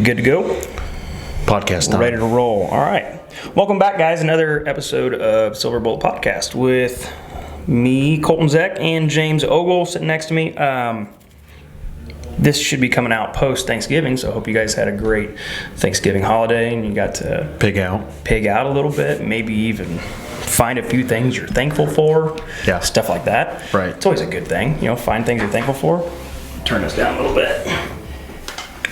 Good to go? Podcast time. Ready to roll. All right. Welcome back, guys. Another episode of Silver Bullet Podcast with me, Colton Zeck, and James Ogle sitting next to me. This should be coming out post-Thanksgiving, so I hope you guys had a great Thanksgiving holiday and you got to Pig out a little bit, maybe even find a few things you're thankful for. Yeah. Stuff like that. Right. It's always a good thing, find things you're thankful for. Turn this down a little bit.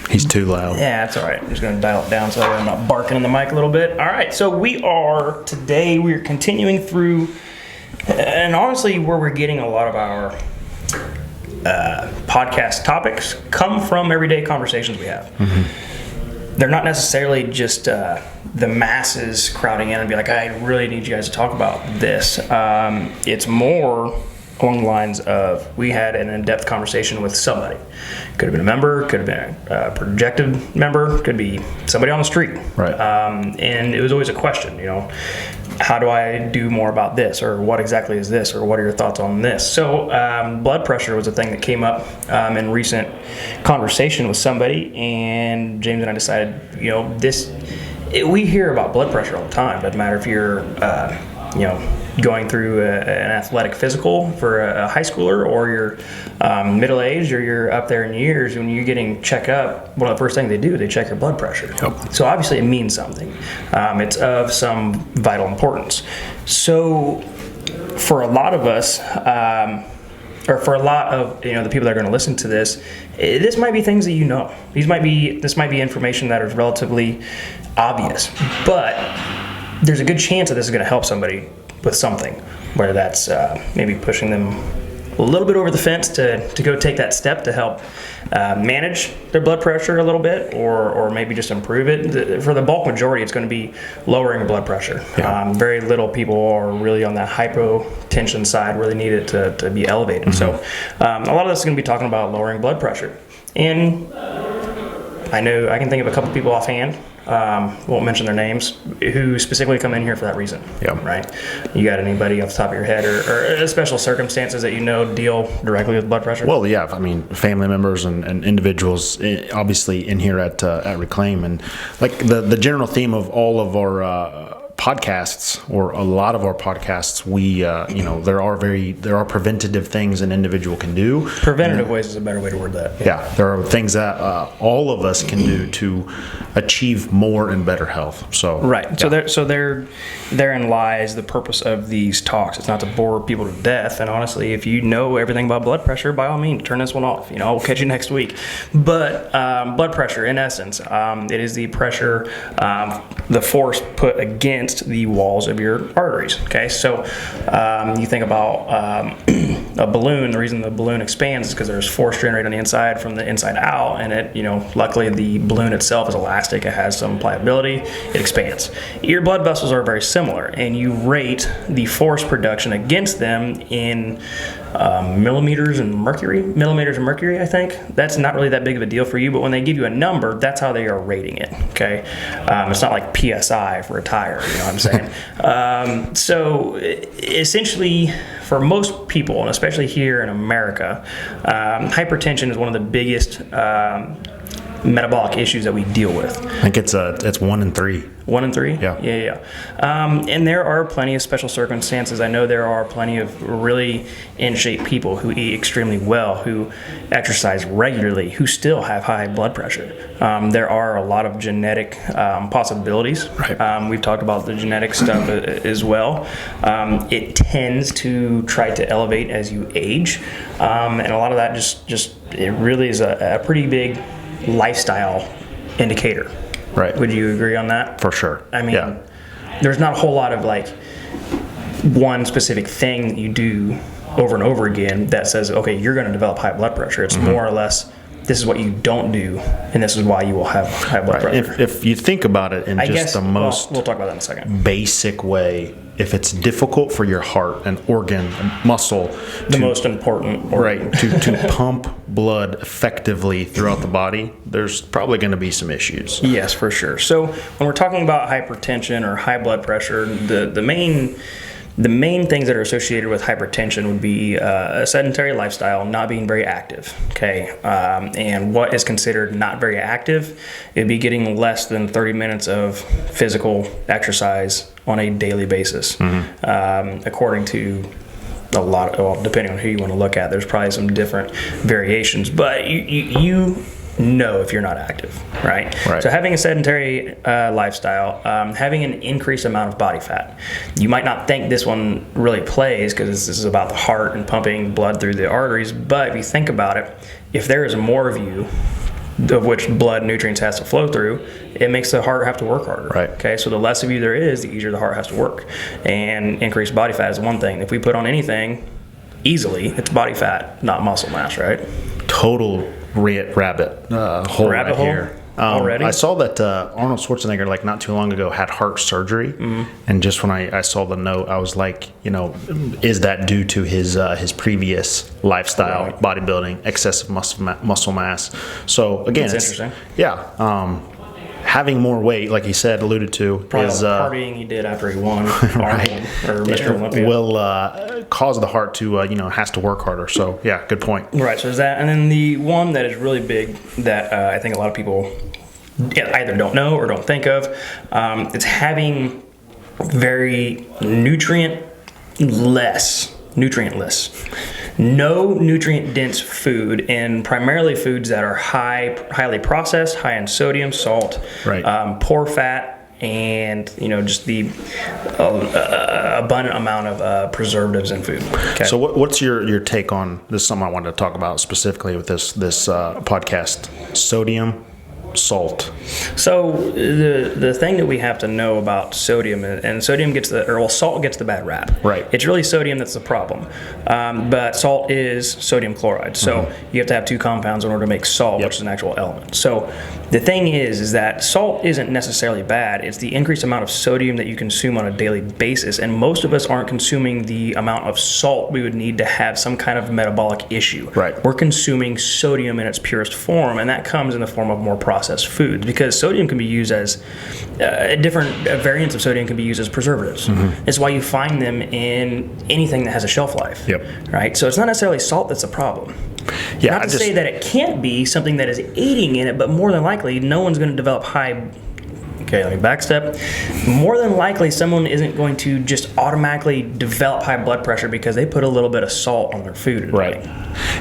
He's too loud. Yeah, that's all right. I'm just going to dial it down so that I'm not barking in the mic a little bit. All right, so we're continuing through, and honestly, where we're getting a lot of our podcast topics come from everyday conversations we have. Mm-hmm. They're not necessarily just the masses crowding in and be like, I really need you guys to talk about this. It's more along the lines of we had an in-depth conversation with somebody. Could have been a member, could have been a projected member, could be somebody on the street. Right. And it was always a question, how do I do more about this, or what exactly is this, or what are your thoughts on this? So blood pressure was a thing that came up in recent conversation with somebody, and James and I decided, we hear about blood pressure all the time. Doesn't matter if you're, going through an athletic physical for a high schooler, or you're middle-aged, or you're up there in years. When you're getting checked up, one of the first things they do, they check your blood pressure. Yep. So obviously it means something. It's of some vital importance. So for a lot of us, or for a lot of the people that are going to listen to this, this might be things that you know. This might be information that is relatively obvious, but there's a good chance that this is going to help somebody with something, whether that's maybe pushing them a little bit over the fence to go take that step to help manage their blood pressure a little bit, or maybe just improve it. For the bulk majority, it's going to be lowering blood pressure. Yeah. Very little people are really on that hypotension side where they need it to be elevated. Mm-hmm. So a lot of this is going to be talking about lowering blood pressure. And I know I can think of a couple people offhand, won't mention their names, who specifically come in here for that reason. Yeah. Right? You got anybody off the top of your head, or special circumstances that deal directly with blood pressure? Well, yeah. I mean, family members and individuals, obviously in here at Reclaim, and like the general theme of all of our podcasts, or a lot of our podcasts, we there are preventative things an individual can do. Preventative ways is a better way to word that. Yeah, there are things that all of us can do to achieve more and better health. So right. Yeah. So therein lies the purpose of these talks. It's not to bore people to death. And honestly, if you know everything about blood pressure, by all means, turn this one off. We'll catch you next week. But blood pressure, in essence, it is the pressure, the force put against the walls of your arteries. Okay, so you think about a balloon. The reason the balloon expands is because there's force generated on the inside from the inside out, and it, luckily the balloon itself is elastic. It has some pliability. It expands. Your blood vessels are very similar, and you rate the force production against them in millimeters of mercury, I think. That's not really that big of a deal for you, but when they give you a number, that's how they are rating it. Okay, it's not like PSI for a tire. You know what I'm saying? So essentially, for most people, and especially here in America, hypertension is one of the biggest metabolic issues that we deal with. I think it's 1 in 3. 1 in 3? Yeah. And there are plenty of special circumstances. I know there are plenty of really in-shape people who eat extremely well, who exercise regularly, who still have high blood pressure. There are a lot of genetic possibilities. Right. We've talked about the genetic stuff as well. It tends to try to elevate as you age. And a lot of that just it really is a pretty big lifestyle indicator. Right. Would you agree on that? For sure. I mean, yeah. There's not a whole lot of one specific thing that you do over and over again that says, okay, you're going to develop high blood pressure. It's more or less, this is what you don't do, and this is why you will have high blood pressure. If you think about it in the most we'll talk about that in a second. Basic way, if it's difficult for your heart, an organ, a muscle, the most important organ, right, to pump blood effectively throughout the body, there's probably going to be some issues. Yes, for sure. So when we're talking about hypertension or high blood pressure, the main The main things that are associated with hypertension would be a sedentary lifestyle, not being very active. Okay, and what is considered not very active? It'd be getting less than 30 minutes of physical exercise on a daily basis, according to a lot of, well, depending on who you want to look at, there's probably some different variations, but you know if you're not active, right? So having a sedentary lifestyle, having an increased amount of body fat. You might not think this one really plays because this is about the heart and pumping blood through the arteries, but if you think about it, if there is more of you, of which blood nutrients has to flow through, it makes the heart have to work harder. Okay, so the less of you there is, the easier the heart has to work. And increased body fat is one thing. If we put on anything easily, it's body fat, not muscle mass, right? Total rabbit hole right here. Already? I saw that Arnold Schwarzenegger, like not too long ago, had heart surgery, and just when I saw the note, I was like, is that due to his previous lifestyle, bodybuilding, excessive muscle mass? So again, that's interesting. Yeah. Having more weight, like he said, alluded to, probably is partying he did after he won Arnold or Mr. Olympia will cause the heart to has to work harder. So yeah, good point. Right. So there's that, and then the one that is really big that I think a lot of people either don't know or don't think of, it's having very nutrient-less. No nutrient-dense food, and primarily foods that are highly processed, high in sodium, salt, poor fat, and just the abundant amount of preservatives in food. Okay. So what's your take on this? Is something I wanted to talk about specifically with this podcast: sodium, salt. So the thing that we have to know about sodium, and sodium gets salt gets the bad rap. Right. It's really sodium that's the problem, but salt is sodium chloride. So you have to have two compounds in order to make salt, which is an actual element. So the thing is that salt isn't necessarily bad. It's the increased amount of sodium that you consume on a daily basis, and most of us aren't consuming the amount of salt we would need to have some kind of metabolic issue. Right. We're consuming sodium in its purest form, and that comes in the form of more processed foods, because sodium can be used as different variants of sodium can be used as preservatives. It's why you find them in anything that has a shelf life. Right. So it's not necessarily salt that's a problem. Not to say that it can't be something that is aiding in it, but more than likely, no one's going to develop high. Okay, let me backstep. More than likely, someone isn't going to just automatically develop high blood pressure because they put a little bit of salt on their food. Right.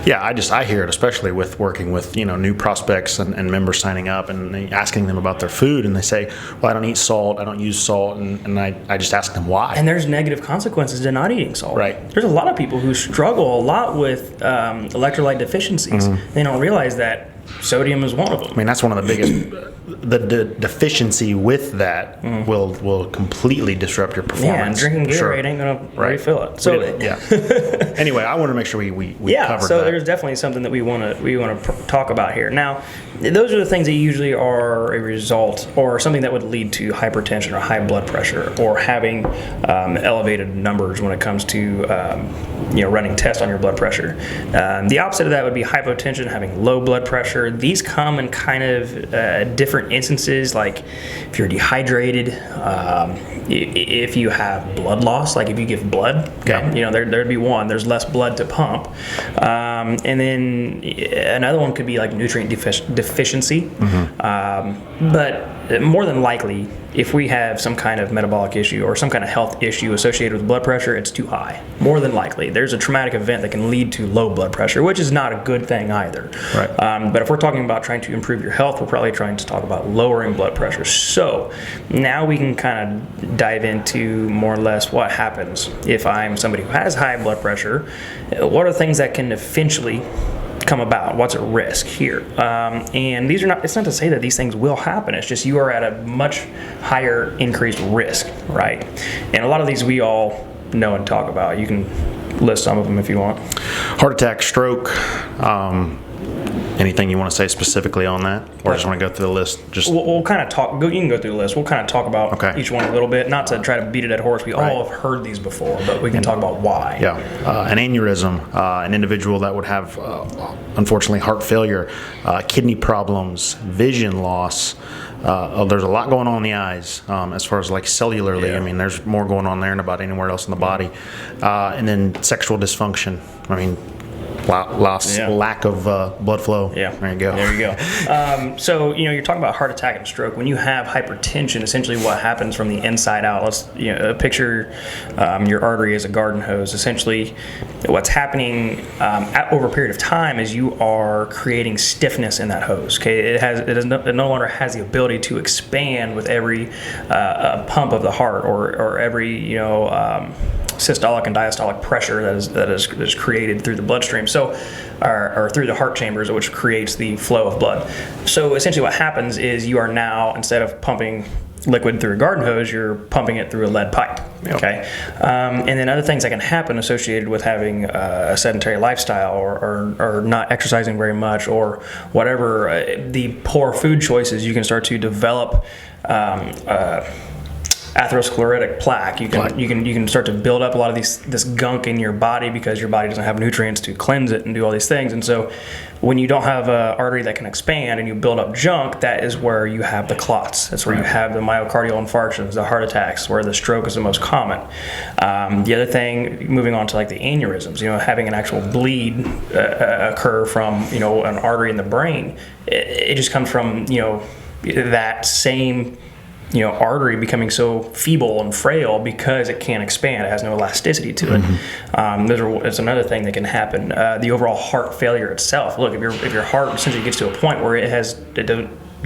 Yeah, I hear it, especially with working with new prospects and members signing up and asking them about their food, and they say, well, I don't eat salt, I don't use salt, and I just ask them why. And there's negative consequences to not eating salt. Right. There's a lot of people who struggle a lot with electrolyte deficiencies. They don't realize that sodium is one of them. I mean, that's one of the biggest. The deficiency with that will completely disrupt your performance. Yeah, and drinking Gatorade ain't gonna refill it. So Anyway, I want to make sure we covered so that. there's definitely something that we want to talk about here. Now, those are the things that usually are a result or something that would lead to hypertension or high blood pressure, or having elevated numbers when it comes to running tests on your blood pressure. The opposite of that would be hypotension, having low blood pressure. These come in kind of different instances, like if you're dehydrated, if you have blood loss, like if you give blood, there'd be one, there's less blood to pump, and then another one could be like nutrient deficiency, but more than likely, if we have some kind of metabolic issue or some kind of health issue associated with blood pressure, it's too high. More than likely, there's a traumatic event that can lead to low blood pressure, which is not a good thing either. Right. But if we're talking about trying to improve your health, we're probably trying to talk about lowering blood pressure. So now we can kind of dive into more or less what happens if I'm somebody who has high blood pressure. What are things that can eventually come about? What's at risk here? And these are not, it's not to say that these things will happen. It's just you are at a much higher increased risk, right? And a lot of these we all know and talk about. You can list some of them if you want. Heart attack, stroke, Anything you want to say specifically on that, or just want to go through the list? Just we'll kind of talk. You can go through the list. We'll kind of talk about each one a little bit, not to try to beat a dead horse. We all have heard these before, but we can talk about why. Yeah, an aneurysm, an individual that would have, unfortunately, heart failure, kidney problems, vision loss. There's a lot going on in the eyes as far as like cellularly. I mean, there's more going on there than about anywhere else in the body. And then sexual dysfunction. I mean, lack of blood flow. Yeah. There you go. There you go. So, you're talking about heart attack and stroke. When you have hypertension, essentially what happens from the inside out, let's picture your artery as a garden hose. Essentially, what's happening over a period of time is you are creating stiffness in that hose. Okay, it no longer has the ability to expand with every pump of the heart or every systolic and diastolic pressure that is created through the bloodstream, or through the heart chambers, which creates the flow of blood. So essentially what happens is you are now, instead of pumping liquid through a garden hose, you're pumping it through a lead pipe. Okay, and then other things that can happen associated with having a sedentary lifestyle or not exercising very much or whatever, the poor food choices, you can start to develop atherosclerotic plaque. You can start to build up a lot of this gunk in your body because your body doesn't have nutrients to cleanse it and do all these things. And so when you don't have an artery that can expand and you build up junk, that is where you have the clots. That's where you have the myocardial infarctions, the heart attacks, where the stroke is the most common. The other thing, moving on to like the aneurysms, having an actual bleed occur from an artery in the brain, it just comes from that same artery becoming so feeble and frail because it can't expand. It has no elasticity to it. It's another thing that can happen. The overall heart failure itself. Look, if your heart essentially gets to a point where it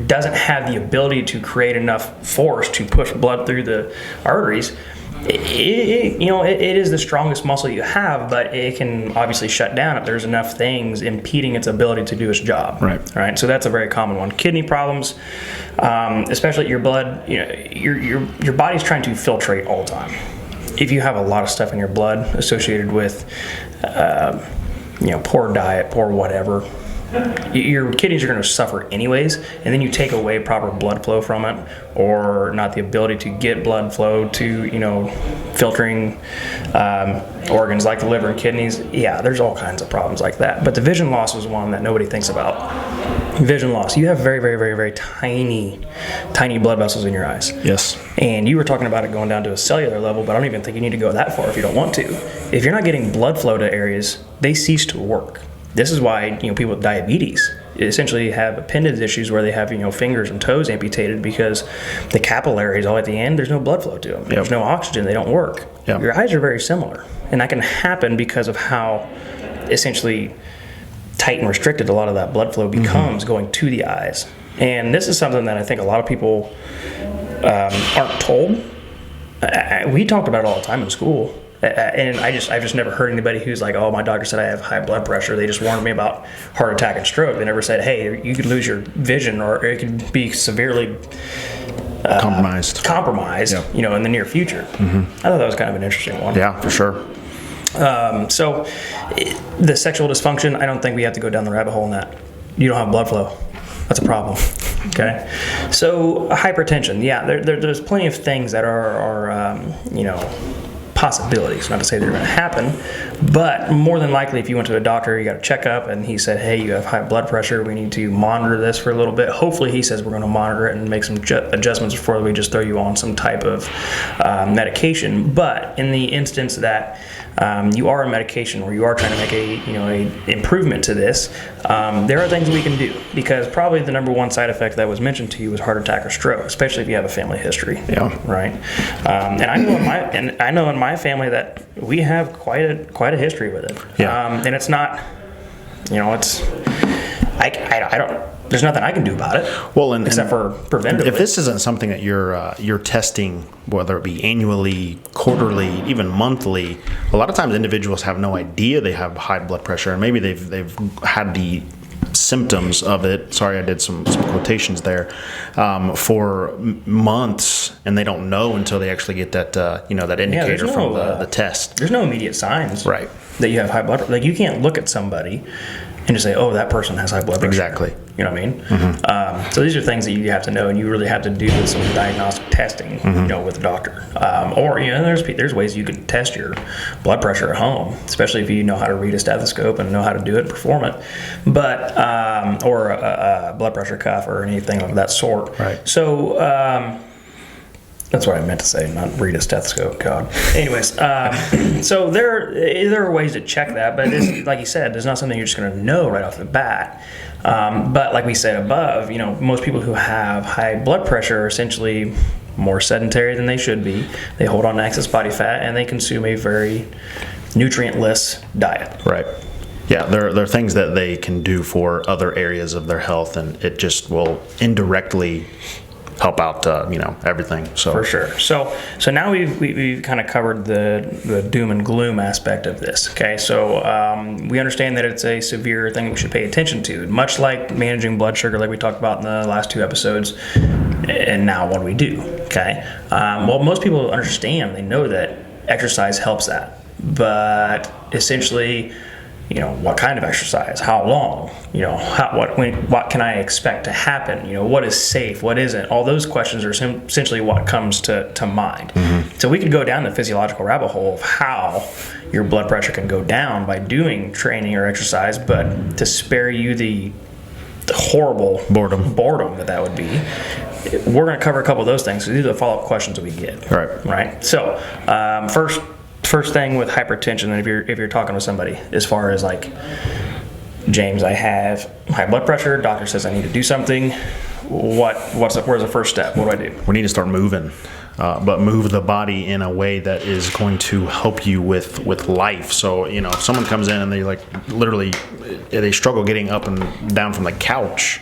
doesn't have the ability to create enough force to push blood through the arteries, it is the strongest muscle you have, but it can obviously shut down if there's enough things impeding its ability to do its job. Right. So that's a very common one. Kidney problems, especially your blood. Your body's trying to filtrate all the time. If you have a lot of stuff in your blood associated with, poor diet, poor whatever, your kidneys are going to suffer anyways, and then you take away proper blood flow from it, or not the ability to get blood flow to filtering organs like the liver and kidneys. There's all kinds of problems like that. But the vision loss is one that nobody thinks about. Vision loss. You have very, very, very, very tiny blood vessels in your eyes. Yes. And you were talking about it going down to a cellular level, but I don't even think you need to go that far if you don't want to. If you're not getting blood flow to areas, they cease to work. This is why people with diabetes essentially have appendage issues where they have fingers and toes amputated because the capillaries all at the end, there's no blood flow to them. There's no oxygen. They don't work. Your eyes are very similar, and that can happen because of how essentially tight and restricted a lot of that blood flow becomes going to the eyes. And this is something that I think a lot of people aren't told. We talked about it all the time in school. And I've just never heard anybody who's like, oh, my doctor said I have high blood pressure. They just warned me about heart attack and stroke. They never said, hey, you could lose your vision, or it could be severely compromised, in the near future. I thought that was kind of an interesting one. Yeah, for sure. So the sexual dysfunction, I don't think we have to go down the rabbit hole in that. You don't have blood flow. That's a problem. Okay. So hypertension, there's plenty of things that are possibilities. Not to say they're going to happen, but more than likely, if you went to a doctor, you got a checkup, and he said, hey, you have high blood pressure, we need to monitor this for a little bit. Hopefully he says we're going to monitor it and make some adjustments before we just throw you on some type of medication. But in the instance that you are on medication or you are trying to make a improvement to this, there are things we can do, because probably the number one side effect that was mentioned to you was heart attack or stroke, especially if you have a family history. Right. And I know in my family that we have quite a history with it. And it's not, I don't. There's nothing I can do about it. Well, except for preventatively. If this isn't something that you're testing, whether it be annually, quarterly, even monthly, a lot of times individuals have no idea they have high blood pressure, and maybe they've had the symptoms of it. Sorry, I did some quotations there, for months, and they don't know until they actually get that that indicator from the test. There's no immediate signs, right, that you have high blood pressure. Like, you can't look at somebody and just say, oh, that person has high blood pressure. Exactly. You know what I mean? So these are things that you have to know, and you really have to do some diagnostic testing, with a doctor. Or there's ways you can test your blood pressure at home, especially if you know how to read a stethoscope and know how to do it and perform it. But or a blood pressure cuff or anything of that sort. Right. So that's what I meant to say, not read a stethoscope. God. Anyways, so there are ways to check that, but it's, like you said, there's not something you're just going to know right off the bat. But like we said above, most people who have high blood pressure are essentially more sedentary than they should be. They hold on to excess body fat, and they consume a very nutrient-less diet. Right. Yeah, there are things that they can do for other areas of their health, and it just will indirectly help out, everything. So for sure. So now we've kind of covered the doom and gloom aspect of this. Okay, so we understand that it's a severe thing we should pay attention to, much like managing blood sugar, like we talked about in the last 2 episodes. And now what do we do? Okay, well, most people understand, they know that exercise helps that, but essentially, what kind of exercise? How long? What can I expect to happen? What is safe? What isn't? All those questions are essentially what comes to mind. So we could go down the physiological rabbit hole of how your blood pressure can go down by doing training or exercise, but to spare you the horrible boredom that would be, we're going to cover a couple of those things. So these are the follow-up questions that we get. Right. So first thing with hypertension, and if you're talking with somebody, as far as like, James, I have high blood pressure, doctor says I need to do something, where's the first step? What do I do? We need to start moving, but move the body in a way that is going to help you with life. So, if someone comes in and they literally they struggle getting up and down from the couch,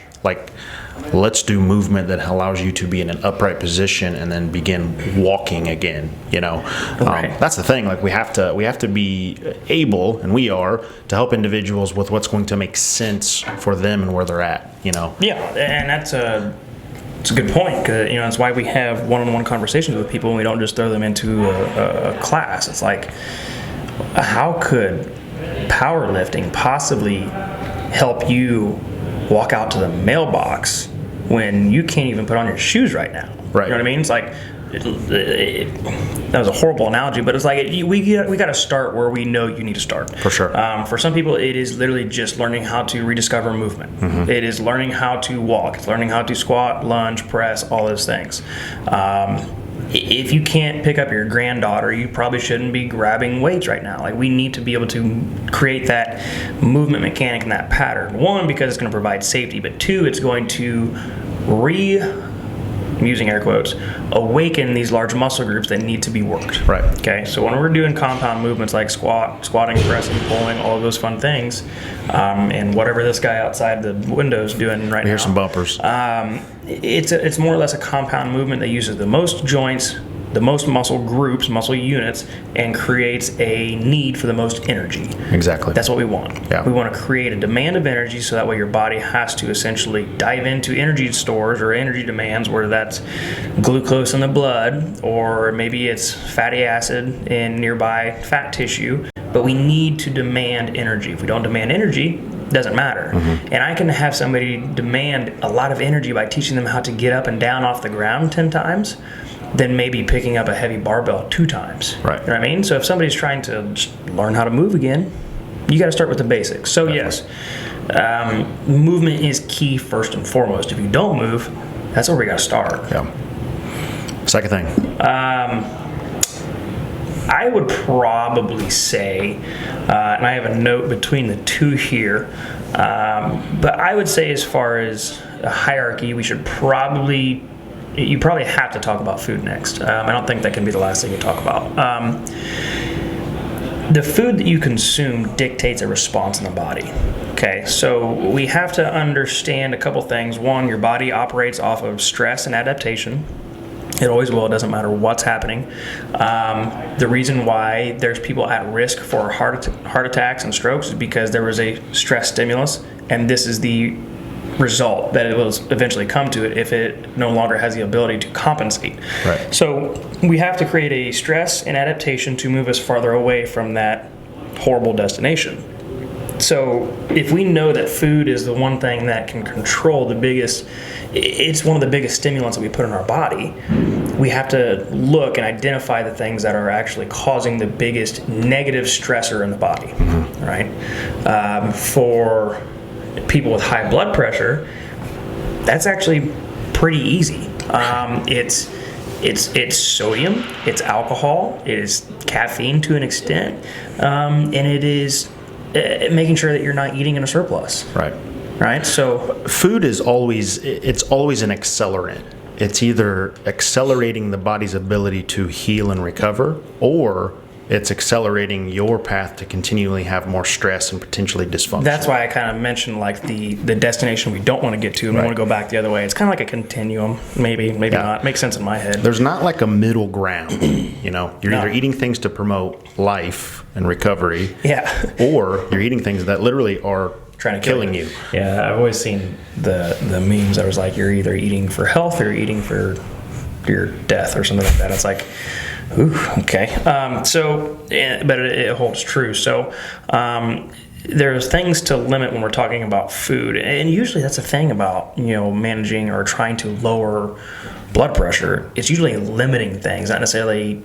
let's do movement that allows you to be in an upright position and then begin walking again. Right. That's the thing. We have to be able, and we are, to help individuals with what's going to make sense for them and where they're at. Yeah, and it's a good point, because that's why we have one-on-one conversations with people, and we don't just throw them into a class. It's like, how could powerlifting possibly help you walk out to the mailbox when you can't even put on your shoes right now? Right. You know what I mean? It's like, that was a horrible analogy, but it's like we got to start where we know you need to start. For sure. For some people, it is literally just learning how to rediscover movement. It is learning how to walk. It's learning how to squat, lunge, press, all those things. If you can't pick up your granddaughter, you probably shouldn't be grabbing weights right now. We need to be able to create that movement mechanic and that pattern. One, because it's going to provide safety, but two, it's going to I'm using air quotes, awaken these large muscle groups that need to be worked. Right. Okay, so when we're doing compound movements like squatting, pressing, pulling, all of those fun things, and whatever this guy outside the window is doing right now. Here's some bumpers. It's more or less a compound movement that uses the most joints, the most muscle groups, muscle units, and creates a need for the most energy. Exactly. That's what we want. Yeah. We want to create a demand of energy, so that way your body has to essentially dive into energy stores or energy demands, whether that's glucose in the blood or maybe it's fatty acid in nearby fat tissue. But we need to demand energy. If we don't demand energy, it doesn't matter. And I can have somebody demand a lot of energy by teaching them how to get up and down off the ground 10 times, than maybe picking up a heavy barbell 2 times. Right. You know what I mean? So if somebody's trying to just learn how to move again, you got to start with the basics. So yes, movement is key first and foremost. If you don't move, that's where we got to start. Yeah. Second thing. I would probably say, and I have a note between the two here, but I would say as far as a hierarchy, you probably have to talk about food next. I don't think that can be the last thing you talk about. The food that you consume dictates a response in the body. Okay, so we have to understand a couple things. One, your body operates off of stress and adaptation. It always will. It doesn't matter what's happening. The reason why there's people at risk for heart attacks and strokes is because there was a stress stimulus, and this is the result that it will eventually come to it if it no longer has the ability to compensate. Right. So we have to create a stress and adaptation to move us farther away from that horrible destination. So if we know that food is the one thing that can control it's one of the biggest stimulants that we put in our body, we have to look and identify the things that are actually causing the biggest negative stressor in the body, right? For people with high blood pressure, that's actually pretty easy. It's sodium, it's alcohol, it is caffeine to an extent, and it is making sure that you're not eating in a surplus. Right. So food is always an accelerant. It's either accelerating the body's ability to heal and recover, or it's accelerating your path to continually have more stress and potentially dysfunction. That's why I kind of mentioned like the destination we don't want to get to and we want to go back the other way. It's kind of like a continuum, maybe not. Makes sense in my head. There's not like a middle ground. You're either eating things to promote life and recovery, or you're eating things that literally are trying to killing you. Yeah, I've always seen the memes that was like, you're either eating for health or you're eating for your death or something like that. It's like, ooh, okay. But it holds true. So there's things to limit when we're talking about food. And usually that's a thing about, managing or trying to lower blood pressure. It's usually limiting things, not necessarily,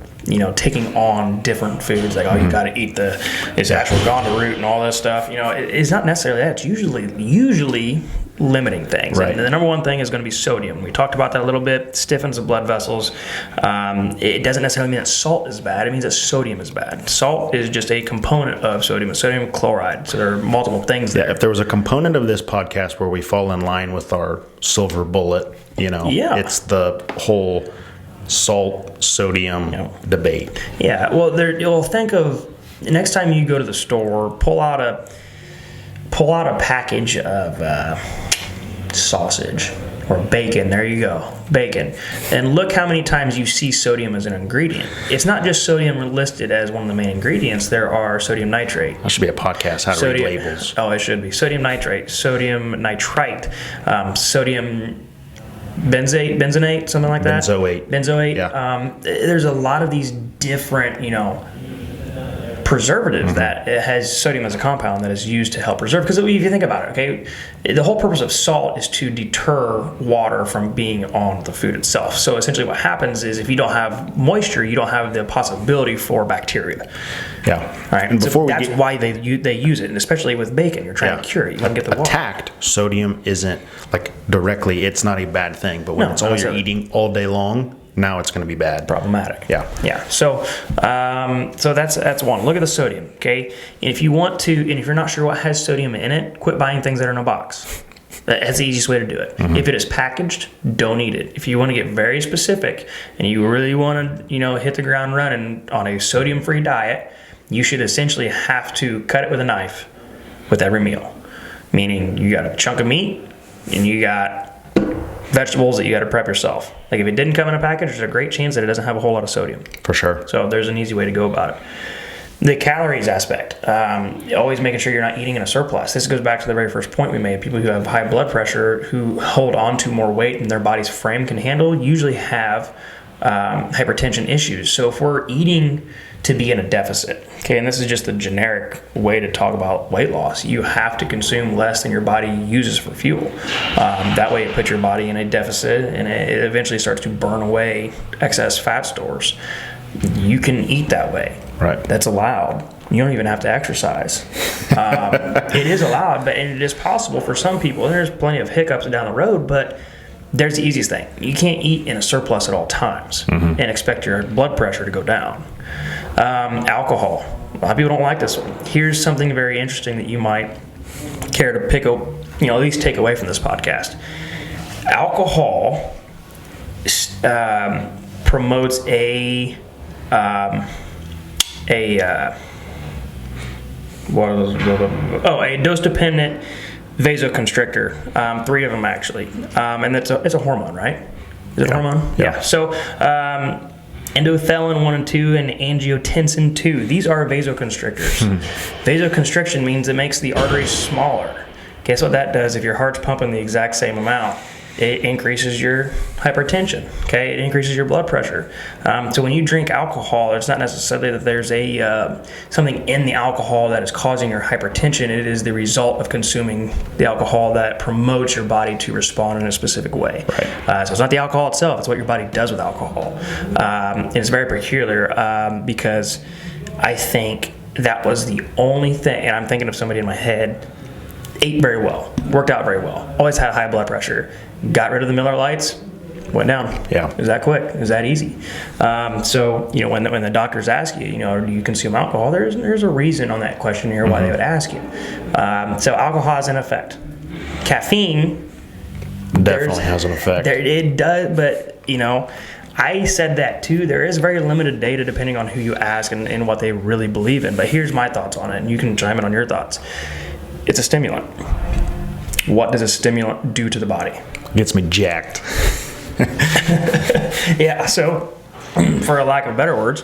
taking on different foods. Like, you got to eat this ashwagandha root and all this stuff. It's not necessarily that. It's usually limiting things. Right. And the number one thing is going to be sodium. We talked about that a little bit. Stiffens the blood vessels. It doesn't necessarily mean that salt is bad. It means that sodium is bad. Salt is just a component of sodium. It's sodium chloride. So there are multiple things there. If there was a component of this podcast where we fall in line with our silver bullet, it's the whole salt sodium debate. Yeah. Well, you'll think of next time you go to the store, pull out a package of sausage or bacon. There you go, bacon. And look how many times you see sodium as an ingredient. It's not just sodium listed as one of the main ingredients. There are sodium nitrate. That should be a podcast, how to read labels. Oh, it should be. Sodium nitrate, sodium nitrite, sodium benzenate, something like that. Benzoate. Yeah. There's a lot of these different, preservative that it has sodium as a compound that is used to help preserve. Because if you think about it, okay, the whole purpose of salt is to deter water from being on the food itself. So essentially what happens is if you don't have moisture, you don't have the possibility for bacteria. Yeah. All right. And that's why they use it, and especially with bacon, you're trying to cure it. You want to get the water. Attacked sodium isn't like directly, it's not a bad thing, but when it's all you're eating all day long, now it's going to be bad. Problematic. Yeah. So that's one. Look at the sodium, okay? And if you want to, and if you're not sure what has sodium in it, quit buying things that are in a box. That's the easiest way to do it. If it is packaged, don't eat it. If you want to get very specific and you really want to, hit the ground running on a sodium-free diet, you should essentially have to cut it with a knife with every meal. Meaning you got a chunk of meat and you got vegetables that you got to prep yourself. Like if it didn't come in a package, there's a great chance that it doesn't have a whole lot of sodium. For sure. So there's an easy way to go about it. The calories aspect, always making sure you're not eating in a surplus. This goes back to the very first point we made. People who have high blood pressure, who hold on to more weight than their body's frame can handle, usually have hypertension issues. So if we're eating to be in a deficit, okay, and this is just the generic way to talk about weight loss, you have to consume less than your body uses for fuel. That way it puts your body in a deficit and it eventually starts to burn away excess fat stores. You can eat that way. Right. That's allowed. You don't even have to exercise. It is allowed, and it is possible for some people. There's plenty of hiccups down the road, but there's the easiest thing. You can't eat in a surplus at all times and expect your blood pressure to go down. Alcohol. A lot of people don't like this one. Here's something very interesting that you might care to pick up, at least take away from this podcast. Alcohol promotes a dose-dependent vasoconstrictor. 3 of them actually, and it's a hormone, right? Is it a hormone? Yeah. So endothelin 1 and 2 and angiotensin 2. These are vasoconstrictors. Vasoconstriction means it makes the arteries smaller. Guess what that does? If your heart's pumping the exact same amount, it increases your hypertension. Okay, it increases your blood pressure. So when you drink alcohol, it's not necessarily that there's something in the alcohol that is causing your hypertension. It is the result of consuming the alcohol that promotes your body to respond in a specific way. Right. So it's not the alcohol itself; it's what your body does with alcohol. And it's very peculiar because I think that was the only thing, and I'm thinking of somebody in my head, ate very well, worked out very well, always had high blood pressure, got rid of the Miller Lights, went down. Yeah. It was that quick. It was that easy. So, when the doctors ask you, do you consume alcohol, there's a reason on that questionnaire why they would ask you. So alcohol has an effect. Caffeine Definitely has an effect. It does, but, I said that too. There is very limited data depending on who you ask and what they really believe in. But here's my thoughts on it, and you can chime in on your thoughts. It's a stimulant. What does a stimulant do to the body? Gets me jacked. Yeah, so for a lack of better words,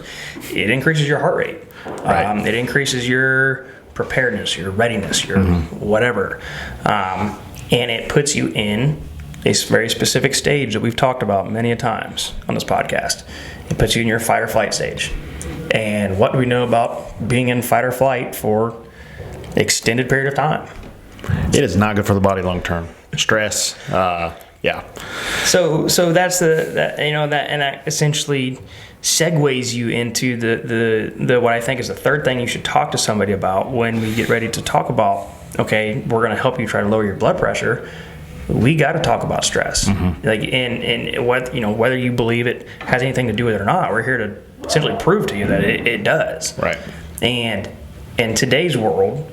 it increases your heart rate. Right. It increases your preparedness, your readiness, your whatever. And it puts you in a very specific stage that we've talked about many a times on this podcast. It puts you in your fight or flight stage. And what do we know about being in fight or flight for extended period of time? It is not good for the body long term. Stress, yeah. So that's that essentially segues you into the what I think is the third thing you should talk to somebody about when we get ready to talk about, okay, we're going to help you try to lower your blood pressure. We got to talk about stress, and what whether you believe it has anything to do with it or not. We're here to essentially prove to you that it does. Right. And in today's world,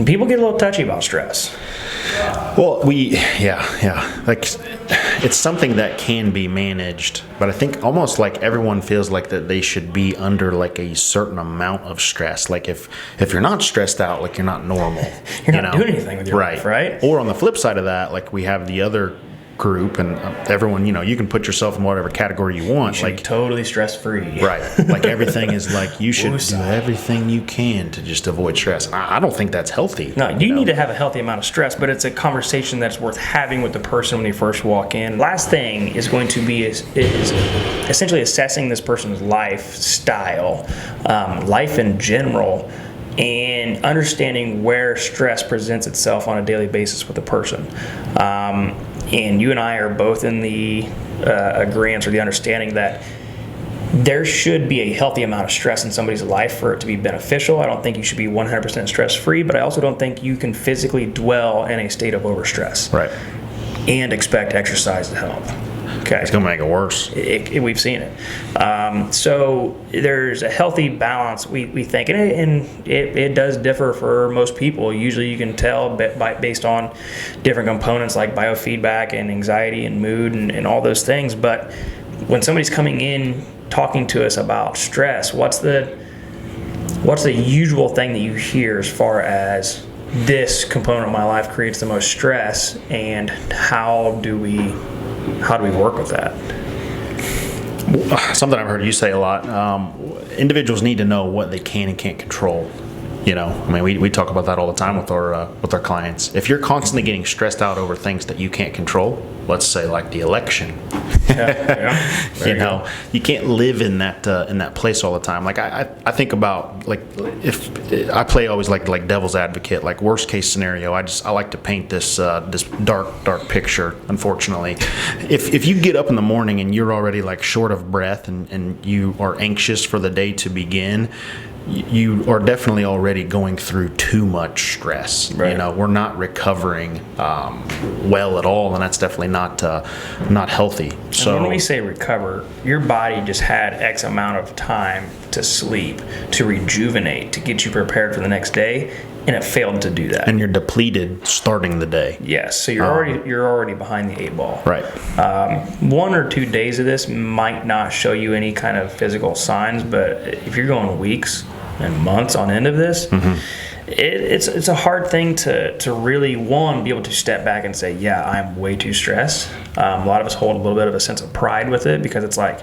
people get a little touchy about stress. Well, like it's something that can be managed, but I think almost like everyone feels like that they should be under like a certain amount of stress. Like if you're not stressed out, like you're not normal. You're not doing anything with your life, right? Or on the flip side of that, like we have the other group, and everyone, you can put yourself in whatever category you want. You should be totally stress-free. Right. Like everything is like you should do everything you can to just avoid stress. I don't think that's healthy. No, you need to have a healthy amount of stress, but it's a conversation that's worth having with the person when they first walk in. Last thing is going to be is essentially assessing this person's lifestyle, life in general, and understanding where stress presents itself on a daily basis with the person. And you and I are both in the agreement or the understanding that there should be a healthy amount of stress in somebody's life for it to be beneficial. I don't think you should be 100% stress-free, but I also don't think you can physically dwell in a state of overstress. Right. And expect exercise to help. Okay. It's going to make it worse. We've seen it. So there's a healthy balance, we think, and it does differ for most people. Usually you can tell based on different components like biofeedback and anxiety and mood and all those things. But when somebody's coming in talking to us about stress, what's the usual thing that you hear as far as this component of my life creates the most stress, and how do we work with that? Something I've heard you say a lot. Individuals need to know what they can and can't control. We talk about that all the time with our clients. If you're constantly getting stressed out over things that you can't control, let's say like the election, you can't live in that place all the time. Like I think about, like, if I play always like devil's advocate, like worst case scenario. I like to paint this dark picture. Unfortunately, if you get up in the morning and you're already like short of breath and you are anxious for the day to begin, you are definitely already going through too much stress. Right. We're not recovering well at all, and that's definitely not healthy. So and when we say recover, your body just had X amount of time to sleep, to rejuvenate, to get you prepared for the next day, and it failed to do that. And you're depleted starting the day. Yes, so you're already behind the 8 ball. Right. 1 or 2 days of this might not show you any kind of physical signs, but if you're going weeks and months on end of this, it's a hard thing to really, one, be able to step back and say, yeah, I'm way too stressed. A lot of us hold a little bit of a sense of pride with it because it's like,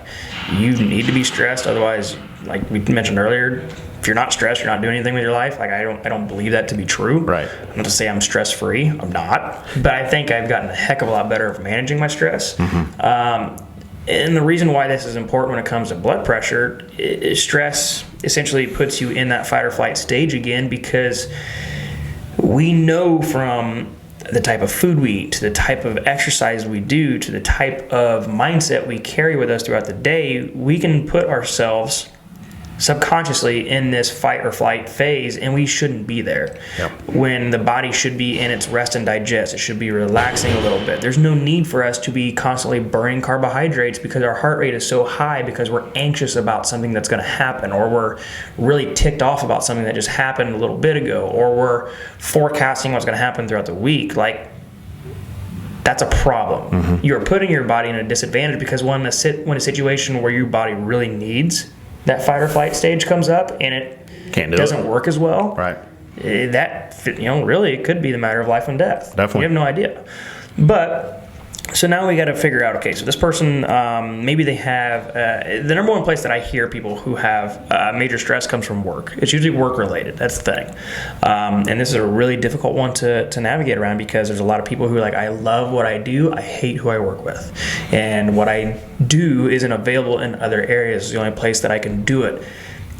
you need to be stressed, otherwise, like we mentioned earlier, if you're not stressed, you're not doing anything with your life. Like I don't believe that to be true. Right. I'm not to say I'm stress free. I'm not, but I think I've gotten a heck of a lot better at managing my stress. And the reason why this is important when it comes to blood pressure is stress essentially puts you in that fight or flight stage again, because we know from the type of food we eat, to the type of exercise we do, to the type of mindset we carry with us throughout the day, we can put ourselves subconsciously in this fight or flight phase, and we shouldn't be there. Yep. When the body should be in its rest and digest. It should be relaxing a little bit. There's no need for us to be constantly burning carbohydrates because our heart rate is so high because we're anxious about something that's going to happen, or we're really ticked off about something that just happened a little bit ago, or we're forecasting what's going to happen throughout the week. Like, that's a problem. You're putting your body in a disadvantage, because when a situation where your body really needs that fight or flight stage comes up and it doesn't work as well, right? That, really, it could be the matter of life and death. Definitely. You have no idea. But so now we got to figure out, okay, so this person, maybe they have, the number one place that I hear people who have major stress comes from work. It's usually work related. That's the thing. And this is a really difficult one to navigate around, because there's a lot of people who are like, I love what I do, I hate who I work with. And what I do isn't available in other areas. It's the only place that I can do it.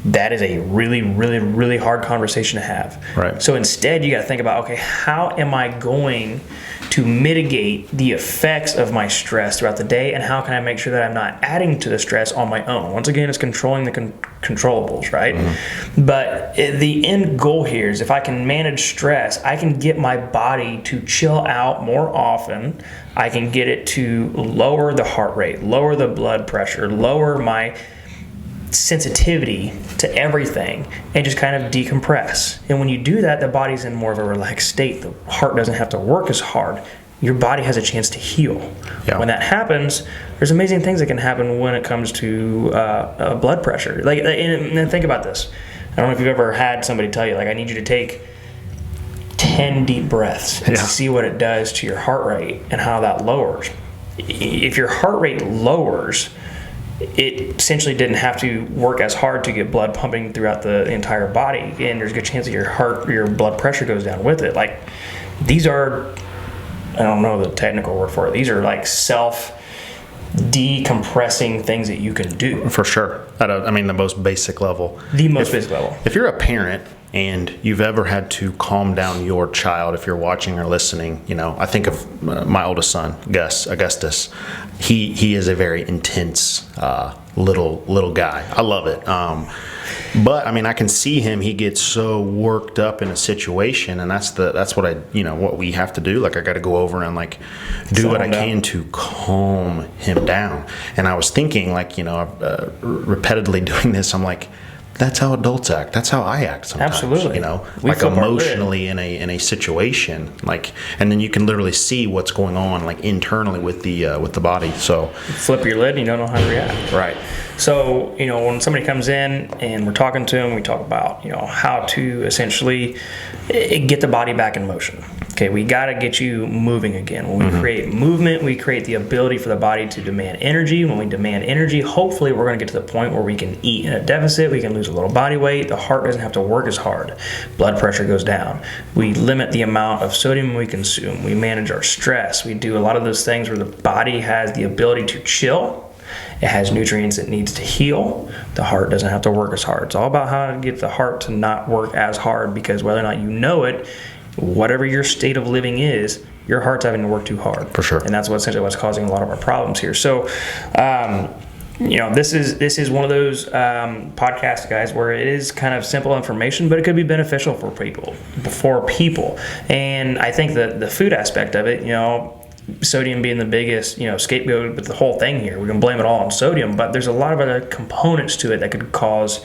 That is a really, really, really hard conversation to have. Right. So instead, you got to think about, okay, how am I going to mitigate the effects of my stress throughout the day, and how can I make sure that I'm not adding to the stress on my own? Once again, it's controlling the controllables, right? But the end goal here is, if I can manage stress, I can get my body to chill out more often. I can get it to lower the heart rate, lower the blood pressure, lower my sensitivity to everything, and just kind of decompress. And when you do that, the body's in more of a relaxed state. The heart doesn't have to work as hard. Your body has a chance to heal. Yeah. When that happens, there's amazing things that can happen when it comes to blood pressure. Like, and think about this. I don't know if you've ever had somebody tell you, like, I need you to take 10 deep breaths and see what it does to your heart rate and how that lowers. If your heart rate lowers, it essentially didn't have to work as hard to get blood pumping throughout the entire body, and there's a good chance that your blood pressure goes down with it. Like, these are, I don't know the technical word for it, these are like self-decompressing things that you can do. For sure. The most basic level. The most basic level. If you're a parent and you've ever had to calm down your child, if you're watching or listening, I think of my oldest son, Augustus. He is a very intense little guy. I love it. But I can see him. He gets so worked up in a situation, and that's what what we have to do. Like, I got to go over and do what I can to calm him down. And I was thinking, repeatedly doing this, I'm like, that's how adults act. That's how I act sometimes. Absolutely. Emotionally in a situation, and then you can literally see what's going on internally with the body. So flip your lid and you don't know how to react. Right. So, when somebody comes in and we're talking to them, we talk about, how to essentially get the body back in motion. Okay, we got to get you moving again. When we create movement, we create the ability for the body to demand energy. When we demand energy, hopefully we're going to get to the point where we can eat in a deficit, we can lose a little body weight, the heart doesn't have to work as hard, blood pressure goes down. We limit the amount of sodium we consume, we manage our stress, we do a lot of those things where the body has the ability to chill. It has nutrients it needs to heal. The heart doesn't have to work as hard. It's all about how to get the heart to not work as hard, because whether or not you know it, whatever your state of living is, your heart's having to work too hard. For sure. And that's essentially what's causing a lot of our problems here. So, this is one of those podcasts, guys, where it is kind of simple information, but it could be beneficial for people. And I think that the food aspect of it, sodium being the biggest, scapegoat with the whole thing here. We can blame it all on sodium, but there's a lot of other components to it that could cause,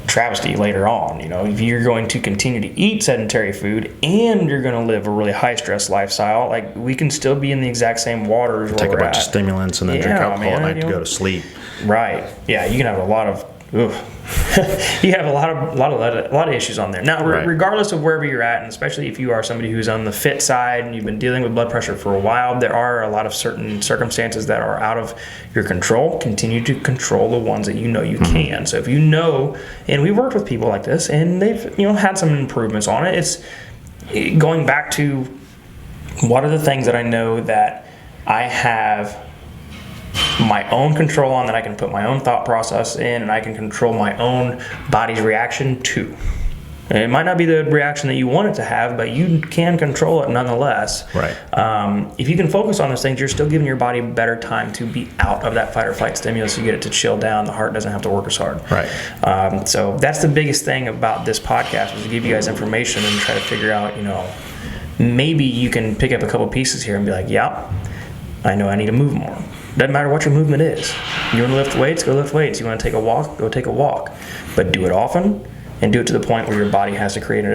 travesty later on. If you're going to continue to eat sedentary food and you're going to live a really high stress lifestyle, we can still be in the exact same waters. Take a bunch of stimulants and then drink alcohol at night to go to sleep. Right. Yeah, you can have a lot of you have a lot of issues on there. Now, regardless of wherever you're at, and especially if you are somebody who's on the fit side and you've been dealing with blood pressure for a while, there are a lot of certain circumstances that are out of your control. Continue to control the ones that you know you can. So if you know, and we've worked with people like this, and they've had some improvements on it. It's going back to what are the things that I know that I have my own control on, that I can put my own thought process in, and I can control my own body's reaction to. And it might not be the reaction that you want it to have, but you can control it nonetheless. Right. If you can focus on those things, you're still giving your body better time to be out of that fight or flight stimulus. You get it to chill down. The heart doesn't have to work as hard. Right. So that's the biggest thing about this podcast, was to give you guys information and try to figure out, maybe you can pick up a couple pieces here and be like, yeah, I know I need to move more. Doesn't matter what your movement is. You want to lift weights, go lift weights. You want to take a walk, go take a walk. But do it often, and do it to the point where your body has to create an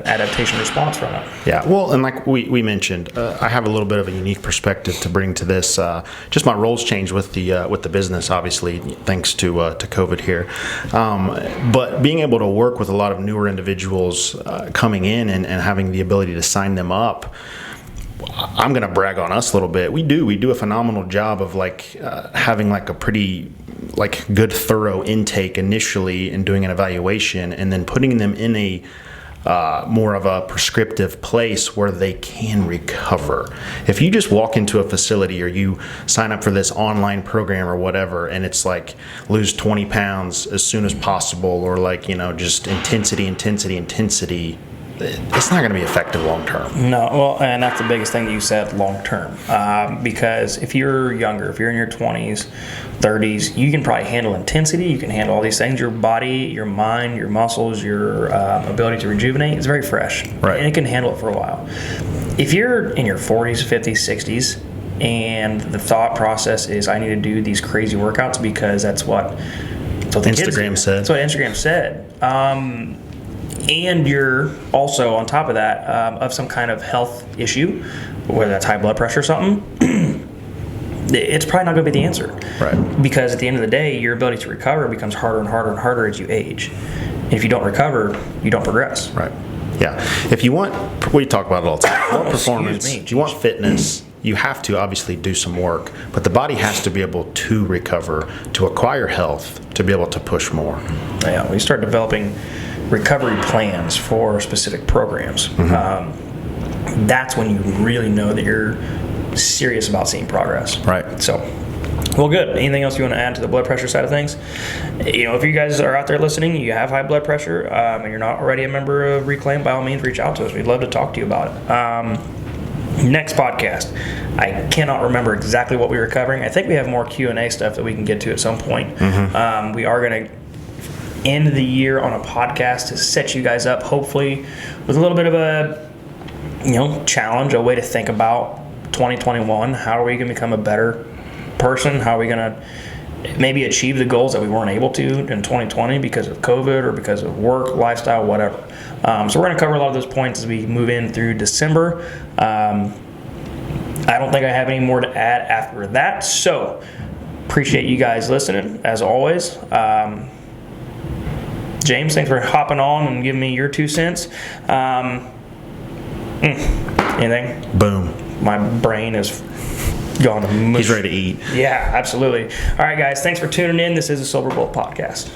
adaptation response from it. Yeah, well, and like we mentioned, I have a little bit of a unique perspective to bring to this. Just my roles changed with the business, obviously, thanks to COVID here. But being able to work with a lot of newer individuals coming in and having the ability to sign them up, I'm going to brag on us a little bit. We do a phenomenal job of having a pretty good thorough intake initially and doing an evaluation, and then putting them in a more of a prescriptive place where they can recover. If you just walk into a facility or you sign up for this online program or whatever, and it's lose 20 pounds as soon as possible, or just intensity, it's not going to be effective long term. No, well, and that's the biggest thing that you said, long term. Because if you're younger, if you're in your 20s, 30s, you can probably handle intensity, you can handle all these things. Your body, your mind, your muscles, your ability to rejuvenate is very fresh. Right. And it can handle it for a while. If you're in your 40s, 50s, 60s, and the thought process is, I need to do these crazy workouts because that's what the Instagram said. That's what Instagram said. And you're also, on top of that, of some kind of health issue, whether that's high blood pressure or something, it's probably not going to be the answer. Right. Because at the end of the day, your ability to recover becomes harder and harder and harder as you age. And if you don't recover, you don't progress. Right. Yeah. If you want, we talk about it all the time. You want performance, you want fitness, you have to obviously do some work, but the body has to be able to recover, to acquire health, to be able to push more. Yeah, we start developing recovery plans for specific programs. That's when you really know that you're serious about seeing progress. Right. So, well, good. Anything else you want to add to the blood pressure side of things? If you guys are out there listening, you have high blood pressure, and you're not already a member of Reclaim, by all means, reach out to us. We'd love to talk to you about it. Next podcast, I cannot remember exactly what we were covering. I think we have more Q&A stuff that we can get to at some point. We are going to end the year on a podcast to set you guys up, hopefully, with a little bit of a challenge, a way to think about 2021. How are we going to become a better person? How are we going to maybe achieve the goals that we weren't able to in 2020 because of COVID or because of work, lifestyle, whatever. So we're going to cover a lot of those points as we move in through December. I don't think I have any more to add after that. So appreciate you guys listening, as always. James, thanks for hopping on and giving me your 2 cents. Anything? Boom. My brain is gone to mush. He's ready to eat. Yeah, absolutely. All right, guys, thanks for tuning in. This is the Sober Bullet Podcast.